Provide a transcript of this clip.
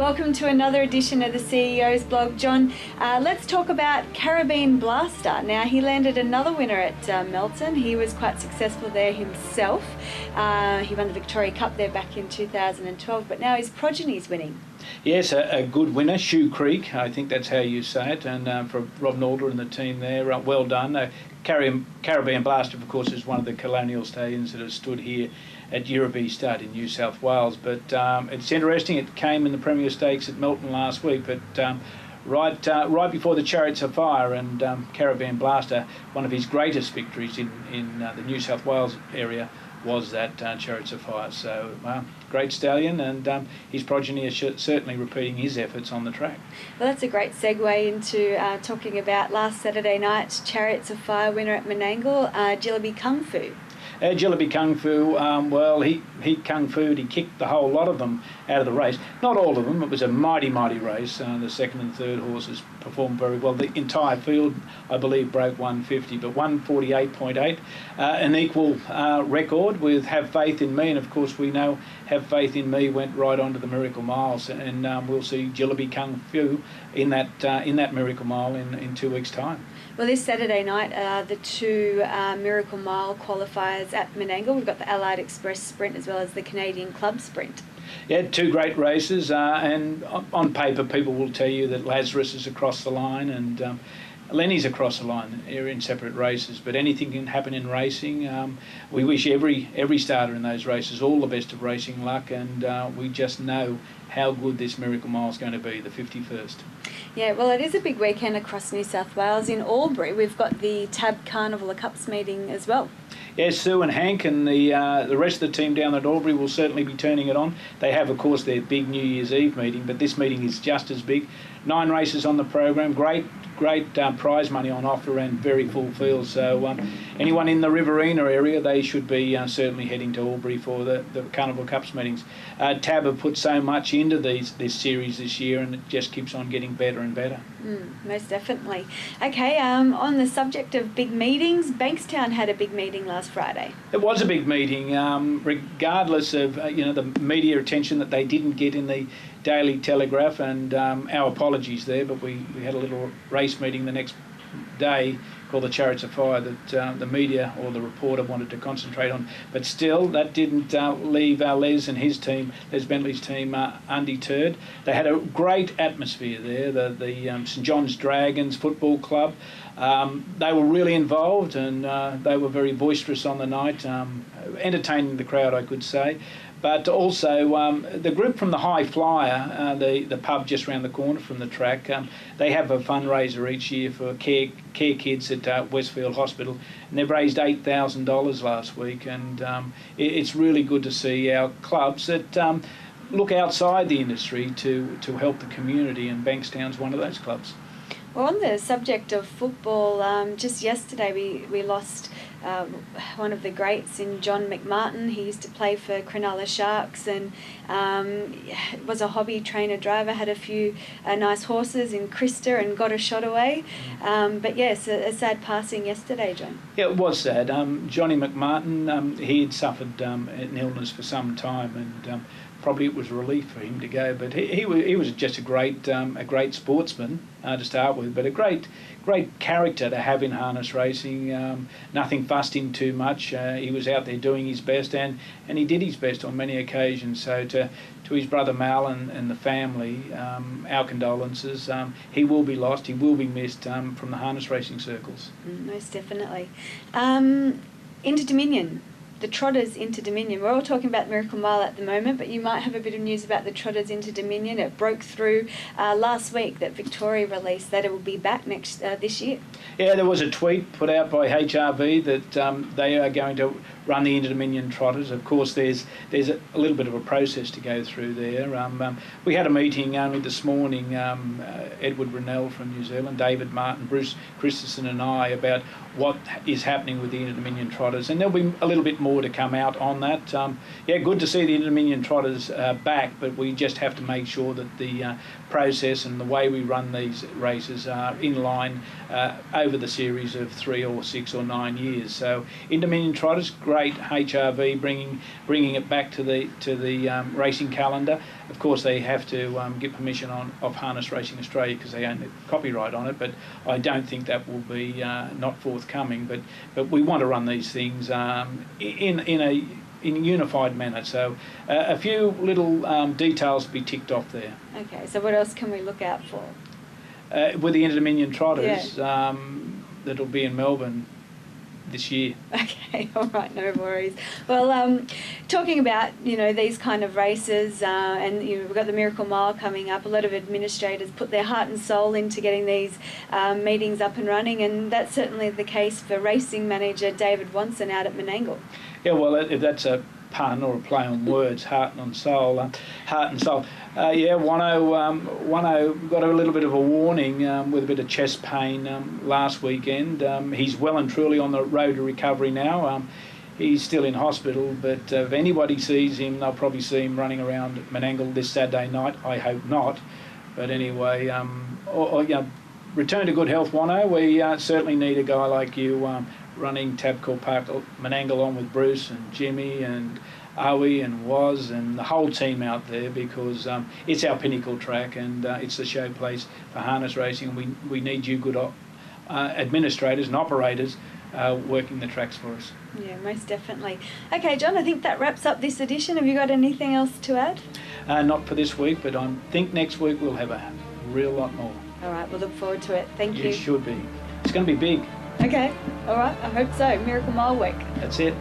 Welcome to another edition of the CEO's blog, John. Let's talk about Caribbean Blaster. Now, he landed another winner at Melton. He was quite successful there himself. He won the Victoria Cup there back in 2012, but now his progeny's winning. Yes, a good winner, Shoe Creek, I think that's how you say it, and for Rob Nalder and the team there, well done. Caribbean Blaster, of course, is one of the colonial stallions that has stood here at Euroby Stud in New South Wales, but it's interesting, it came in the Premier Stakes at Melton last week, but right before the Chariots of Fire, and Caribbean Blaster, one of his greatest victories in the New South Wales area was that Chariots of Fire. So great stallion, and his progeny is certainly repeating his efforts on the track. Well, that's a great segue into talking about last Saturday night's Chariots of Fire winner at Menangle, Jillaby Kung Fu. Jillaby Kung Fu, well, he kung fu'd, he kicked the whole lot of them out of the race. Not all of them, it was a mighty race. The second and third horses performed very well. The entire field, I believe, broke 150, but 148.8, an equal record with Have Faith in Me, and of course we know Have Faith in Me went right onto the Miracle Miles, and we'll see Jillaby Kung Fu in that Miracle Mile in 2 weeks' time. Well, this Saturday night, the two Miracle Mile qualifiers at Menangle. We've got the Allied Express Sprint as well as the Canadian Club Sprint. Yeah, two great races, and on paper people will tell you that Lazarus is across the line and Lenny's across the line. They're in separate races, but anything can happen in racing. We wish every starter in those races all the best of racing luck, and we just know how good this Miracle Mile is going to be, the 51st. Yeah, well, it is a big weekend across New South Wales. In Albury, we've got the TAB Carnival Cups meeting as well. Yes, Sue and Hank and the rest of the team down at Albury will certainly be turning it on. They have, of course, their big New Year's Eve meeting, but this meeting is just as big. 9 races on the program, great prize money on offer, and very full field. So anyone in the Riverina area, they should be certainly heading to Albury for the Carnival Cups meetings. TAB have put so much into this series this year, and it just keeps on getting better and better. Most definitely. Okay, on the subject of big meetings, Bankstown had a big meeting last Friday. It was a big meeting, regardless of the media attention that they didn't get in the Daily Telegraph, and our apologies there, but we had a little race meeting the next day called the Chariots of Fire that the media or the reporter wanted to concentrate on. But still, that didn't leave Les and his team, Les Bentley's team, undeterred. They had a great atmosphere there, the St John's Dragons Football Club. They were really involved, and they were very boisterous on the night, entertaining the crowd, I could say. But also the group from the High Flyer, the pub just around the corner from the track, they have a fundraiser each year for care kids at Westfield Hospital, and they've raised $8,000 last week, and it's really good to see our clubs that look outside the industry to help the community, and Bankstown's one of those clubs. Well, on the subject of football, just yesterday we lost one of the greats in John McMartin. He used to play for Cronulla Sharks and was a hobby trainer driver, had a few nice horses in Krista and got a shot away. But yes, a sad passing yesterday, John. Yeah, it was sad. Johnny McMartin, he had suffered an illness for some time, and probably it was a relief for him to go, but he was just a great sportsman to start with, but a great character to have in harness racing. Nothing fussed him too much. He was out there doing his best, and he did his best on many occasions. So to his brother Mal and the family, our condolences. He will be lost. He will be missed from the harness racing circles. Most definitely. Into Dominion. The Trotters into Dominion. We're all talking about Miracle Mile at the moment, but you might have a bit of news about the Trotters into Dominion. It broke through last week that Victoria released that it will be back this year. Yeah, there was a tweet put out by HRV that they are going to run the Inter-Dominion Trotters. Of course, there's a little bit of a process to go through there. We had a meeting only this morning, Edward Rennell from New Zealand, David Martin, Bruce Christensen and I, about what is happening with the Inter-Dominion Trotters, and there'll be a little bit more more to come out on that. Yeah, good to see the Inter-Dominion Trotters back, but we just have to make sure that the process and the way we run these races are in line over the series of 3 or 6 or 9 years. So Inter-Dominion Trotters, great HRV, bringing it back to the racing calendar. Of course, they have to get permission of Harness Racing Australia because they own the copyright on it, but I don't think that will be not forthcoming. But we want to run these things in a unified manner. So a few little details to be ticked off there. Okay, so what else can we look out for? With the Inter-Dominion Trotters, that'll be in Melbourne this year. Okay, all right, no worries. Well, talking about, these kind of races, and we've got the Miracle Mile coming up. A lot of administrators put their heart and soul into getting these meetings up and running, and that's certainly the case for racing manager David Watson out at Menangle. Yeah, well, if that's a pun or a play on words, heart and soul. Wano got a little bit of a warning with a bit of chest pain last weekend. He's well and truly on the road to recovery now. He's still in hospital, but if anybody sees him, they'll probably see him running around Menangle this Saturday night. I hope not. But anyway, return to good health, Wano. We certainly need a guy like you running Tabcorp Park Menangle on with Bruce and Jimmy and Owie and Woz and the whole team out there, because it's our pinnacle track and it's the show place for harness racing, and we need you good administrators and operators working the tracks for us. Yeah, most definitely. Okay, John, I think that wraps up this edition. Have you got anything else to add? Not for this week, but I think next week we'll have a real lot more. All right, we'll look forward to it. Thank you. It should be. It's going to be big. Okay, all right, I hope so. Miracle Mile Week. That's it.